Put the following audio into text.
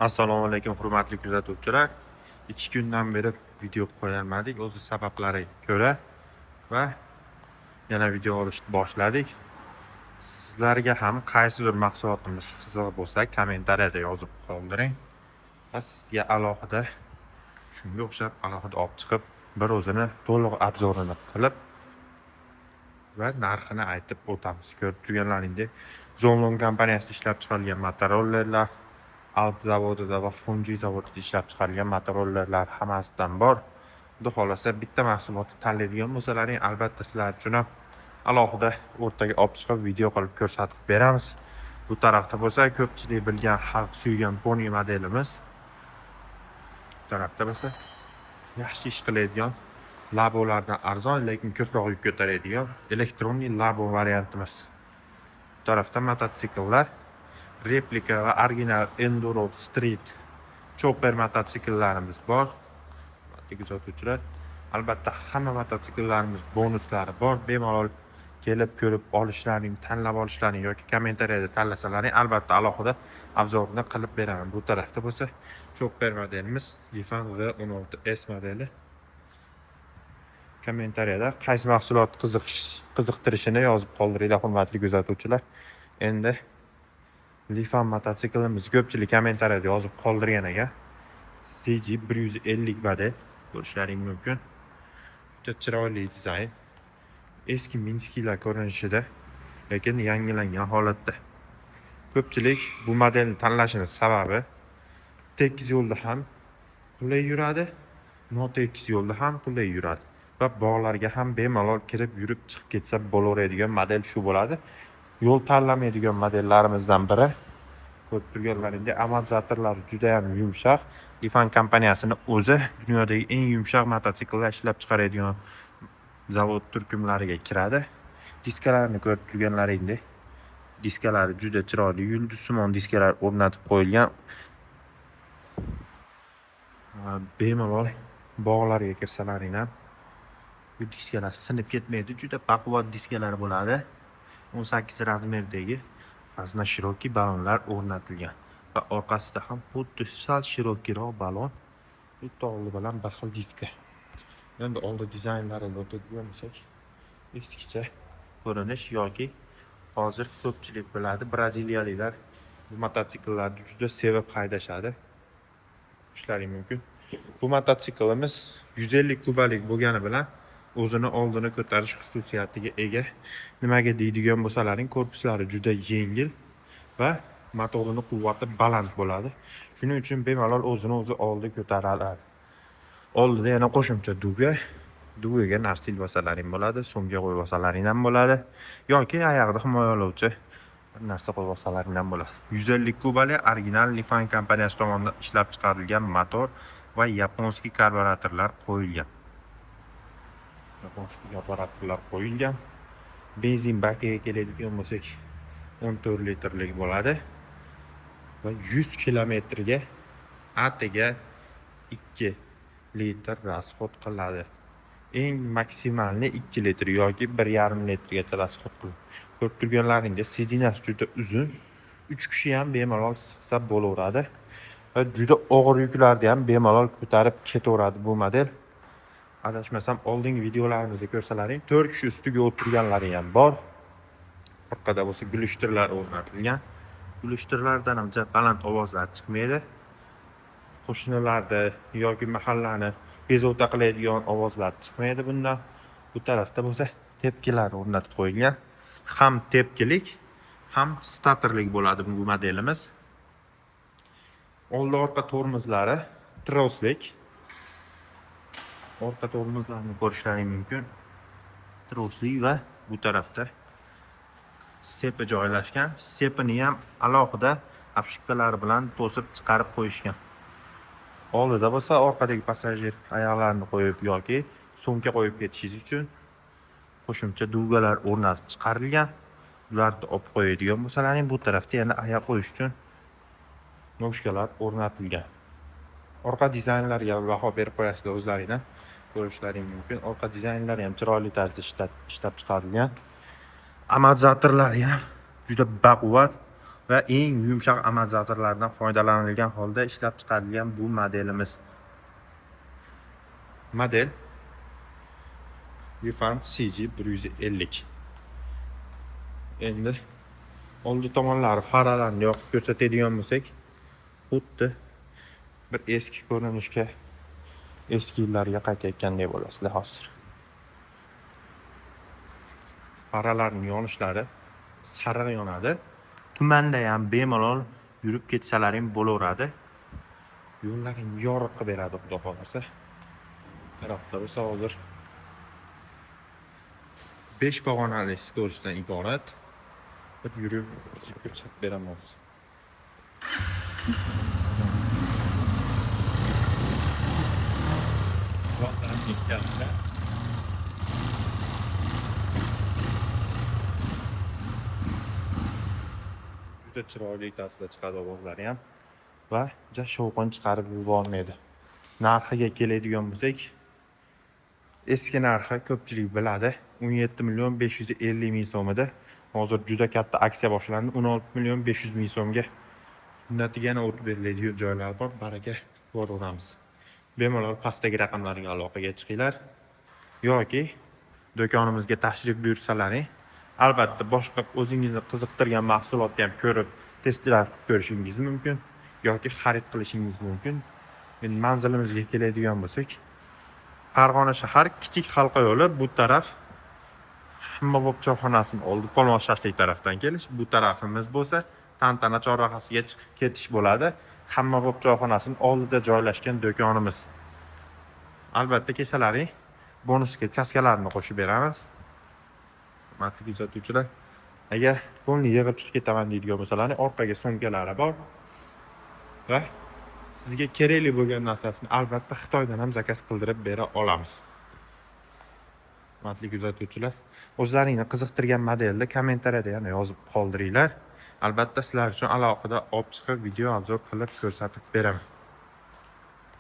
Assalomu alaykum hurmatli kuzatuvchilar. 2 kundan beri video qo'yolmadik o'zi sabablariga ko'ra va yana video olishni boshladik. Sizlarga ham qaysi bir mahsulotimiz qiziq bo'lsa, kommentariyada yozib qoldiring. Va sizga alohida shunga o'xshab alohida olib chiqib, bir o'zini to'liq obzorini qilib va narxini aytib o'tamiz. Ko'rib turganlaringdek, Zonlong kompaniyasi ishlab chiqarilgan motorollerlar, Alp zavodida va Xunji zavodida ishlab chiqarilgan motorollerlar hammasidan bor. Xudo xolasa bitta mahsulotni tanlaydigan bo'lsalaring, albatta sizlar uchun ham alohida o'rtaga olib chiqib video qilib ko'rsatib beramiz. Bu tarafda bo'lsa, ko'pchilik bilgan, xalq suygan Pony modelimiz. Bu tarafda bo'lsa, yaxshi ish qiladigan, labolardan arzon, lekin ko'proq yuk ko'taradigan elektronli labo variantimiz. Bu tarafda mototsikllar, replika va original enduro street chopper mototsikllarimiz bor. Kuzatuvchilar, albatta hamma mototsikllarimiz bonuslari bor. Bemalol kelib ko'rib olishlaring, tanlab olishlaring yoki kommentariyada tanlasalaring, albatta alohida obzorini qilib beraman. Bu tarafda bo'lsa, chopper modelimiz Lifan V16S modeli. Kommentariyada qaysi mahsulot qiziqtirishini yozib qoldiringlar hurmatli kuzatuvchilar. Endi Lifan mototsiklimiz ko'pchilik kommentariyada yozib qoldirgan ekan. CG150 model ko'rishlaring mumkin. Juda chiroyli dizayn. Eski Minskilar ko'rinishida, lekin yangilangan holatda. Ko'pchilik bu modelni tanlashining sababi tekis yo'lda ham qulay yuradi, notekis yo'lda ham qulay yuradi va bog'larga ham bemalol kirib yurib chiqib ketsa bo'laveradigan model shu bo'ladi. Yo'l tanlamaydigan modellarimizdan biri. Ko'rib turganlaringdek, amortizatorlari juda ham yumshoq. Lifan kompaniyasining o'zi dunyodagi eng yumshoq mototsikllar ishlab chiqaradigan zavod turkumlariga kiradi. Diskalarni ko'rib turganlaringdek, diskalari juda chiroyli, yulduzsimon diskalar o'rnatib qo'yilgan. Bemalol bog'larga kirsalaring ham bu diskalar sinib ketmaydi. Juda baquvvat diskalar bo'ladi. 18 razmerdagi azna shiroki balonlar o'rnatilgan va orqasida ham xuddi sal shirokiroq balon, bitta oldi bilan bir xil diska. Endi oldi dizaynlarini o'tadigan bo'lsak, eskicha ko'rinish yoki hozir ko'pchilik biladi, braziliyaliklar bu mototsikllarni juda sevib haydashadi. Ishlaring mumkin. Bu mototsiklimiz 150 kubalik bo'lgani bilan o'zini oldini ko'tarish xususiyatiga ega. Nimaga deydigan bo'lsalaring, korpuslari juda yengil va motorining quvvati baland bo'ladi. Shuning uchun bemalol o'zini o'zi oldi ko'taradi. Oldida yana qo'shimcha dugaga narsil bosalaring bo'ladi, so'mga qo'yib bosalaring ham bo'ladi yoki oyog'ida himoyalovchi bir narsa qo'yib bosalaring ham bo'ladi. 150 kubalik original Lifan kompaniyasi tomonidan ishlab chiqarilgan motor va yaponskiy karburatorlar qo'yilgan. Benzin bakiga keladigan bo'lsak, 14 litrlik bo'ladi va 100 kilometrga atiga 2 litr rasxod qiladi. Eng maksimalni 2 litr yoki 1,5 litrgacha rasxod qiladi. Ko'rib turganlaringdek, sidinasi juda uzun. 3 kishi ham bemalol sig'sa bo'laveradi va juda og'ir yuklarni ham bemalol ko'tarib ketaveradi bu model. Adashmasam, oldingi videolarimizda ko'rsalaring, 4 kishi ustiga o'tirganlari ham bor. Orqada bo'lsa gulishtirlar o'rnatilgan. Gulishtirlardan ham baland ovozlar chiqmaydi. Qo'shnilarda yoki mahallani bezovta qiladigan ovozlar chiqmaydi bundan. Bu tarafda bo'lsa tepkilar o'rnatib qo'yilgan. Ham tepkilik, ham statorlik bo'ladi bu modelimiz. Old orqa tormozlari troslik. Orqa tormozlarni ko'rishlaring mumkin. Trosli va bu tarafda stepi joylashgan. Stepini ham alohida apshipkalari bilan to'sib chiqarib qo'yishgan. Oldida bo'lsa orqadagi passajir oyoqlarini qo'yib yoki sumka qo'yib ketishingiz uchun qo'shimcha dugalar o'rnatib chiqarilgan. Ularni olib qo'yadigan bo'lsalaring, bu tarafda yana oyoq qo'yish uchun noshkalar o'rnatilgan. Orqa dizaynlariga baho berib qo'yasizlar o'zlaringdan. Ko'rishlaring mumkin. Orqa dizaynlari ham chiroyli tarzda ishlab chiqarilgan. Amortizatorlari ham juda baquvvat. va eng yumshoq amortizatorlardan foydalanilgan holda ishlab chiqarilgan bu modelimiz. Model Yifan CG150. Endi oldi tomonlari faralarini yoqib ko'rsatadigan bo'lsak, xuddi bir eski ko'rinishga, eski yillarga qaytayotgandek bo'lasizlar hozir. Faralarning yonishlari sariq yonadi. Tumanda ham bemalol yurib ketsalaring bo'laveradi. Yo'llaring yorug' qilib beradi, xudo xolasa. Tarafda bo'lsa hozir 5 pog'onali skorochdan iborat. Bir yurib ko'rsatib beraman. Juda chiroyli tarzda chiqadi ovozlari ham va juda shovqin chiqarib yubormaydi. Narxiga keladigan bo'lsak, eski narxi ko'pchilik biladi. 17.550.000 so'm edi. Hozir juda katta aksiya boshlandi. 16.500.000 so'mga unnatiga yana o'tib beriladigan joylar bor. Baraka ko'raveramiz. Bemalol pastdagi raqamlarga aloqaga chiqinglar yoki do'konimizga tashrif buyursalaring, albatta boshqa o'zingizni qiziqtirgan mahsulotni ham ko'rib, testlar ko'rishingiz mumkin yoki xarid qilishingiz mumkin. Endi manzilimizga keladigan bo'lsak, Farg'ona shahar Kichik halqa yo'li bu taraf Hammabop choyxonasining oldi Polvon shashlik tarafdan kelish, bu tarafimiz bo'lsa Tantana chorrahasiga chiqib ketish bo'ladi. Hammabop choyxonasining oldida joylashgan do'konimiz. Albatta kechalaring bonusga kaskalarni qo'shib beramiz. Hurmatli kuzatuvchilar, agar pulni yig'ib chiqib ketaman deydigan bo'lsalaring, orqaga sumkalari bor va sizga kerakli bo'lgan narsasini albatta Xitoydan ham zakaz qildirib bera olamiz. Hurmatli kuzatuvchilar, o'zlaringni qiziqtirgan modelni kommentariyada yana yozib qoldiringlar. Albatta sizlar uchun alohida olib chiqib video obzor qilib ko'rsatib beraman.